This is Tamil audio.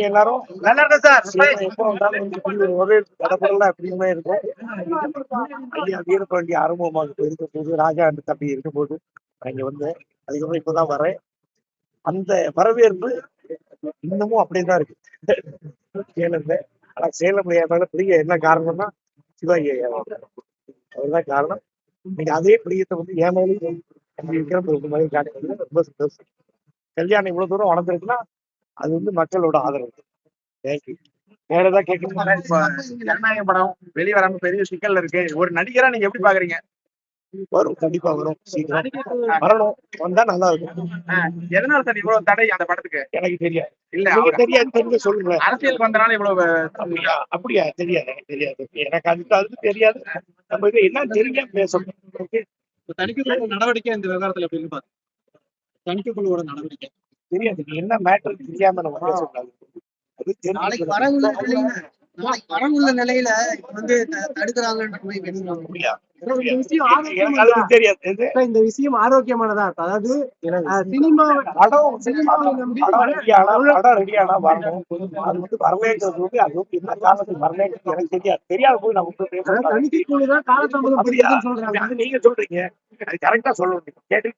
எல்லாரும் நல்லா இருக்கும் சார். எப்போ வந்தாலும் ஒரே தடப்படலாம் எப்படியுமே இருக்கும். ஐயா வீரபாண்டி ஆரம்பமாக இருக்கும்போது ராஜா அந்த தம்பி இருக்கும்போது அங்க வந்து அதுக்கப்புறம் இப்பதான் வரேன். அந்த வரவேற்பு இன்னமும் அப்படியேதான் இருக்கு சேலம்ல. ஆனா சேலம் ஐயா மேல பிடிக்க என்ன காரணம்னா சிவாஜி ஐயா அவர்தான் காரணம். நீங்க அதே பிரியத்தை வந்து என் மேலும் மாதிரி காட்டுறது ரொம்ப சந்தோஷம். கல்யாணம் இவ்வளவு தூரம் வளர்ந்துருக்குன்னா அது வந்து மக்களோட ஆதரவு. தேங்க்யூ. வேற ஏதாவது கேட்கணும்? ஜனநாயக படம் வெளிவராம பெரிய சிக்கல்ல இருக்கு. ஒரு நடிகரா நீங்க எப்படி பாக்குறீங்க? வரும், கண்டிப்பா வரும், சீக்கிரம் வரணும். வந்தா நல்லா இருக்கும். எதனால சார் இவ்வளவு தடை அந்த படத்துக்கு? எனக்கு தெரியாது. இல்ல தெரியாது, தெரிஞ்ச சொல்லுங்க. அரசியலுக்கு வந்தனால இவ்வளவு அப்படியா? தெரியாது, எனக்கு தெரியாது. எனக்கு அதுக்கு தெரியாது. நம்ம இது என்ன தெரியாம பேசணும். தணிக்கைக்குழு நடவடிக்கை இந்த விவகாரத்துல எப்படின்னு பாத்து தணிக்கைக்குழுவோட நடவடிக்கை தெரியாது. என்ன மேட்டர் தெரியாம நம்ம பேசக்கூடாது. நாளைக்கு வரவுள்ள நிலையில வந்து தடுக்கிறாங்கன்ற இந்த விஷயம் ஆரோக்கியமானதா? அதாவது வரவேற்கிறது வந்து அது என்ன காரணத்துக்கு வரவேற்கிறது எனக்கு தெரியாது. தெரியாத போது நமக்கு தணிக்கைக்குழுதான் காலதாமதம் சொல்றாங்க. நீங்க சொல்றீங்க, அது கரெக்டா சொல்லணும். கேட்டு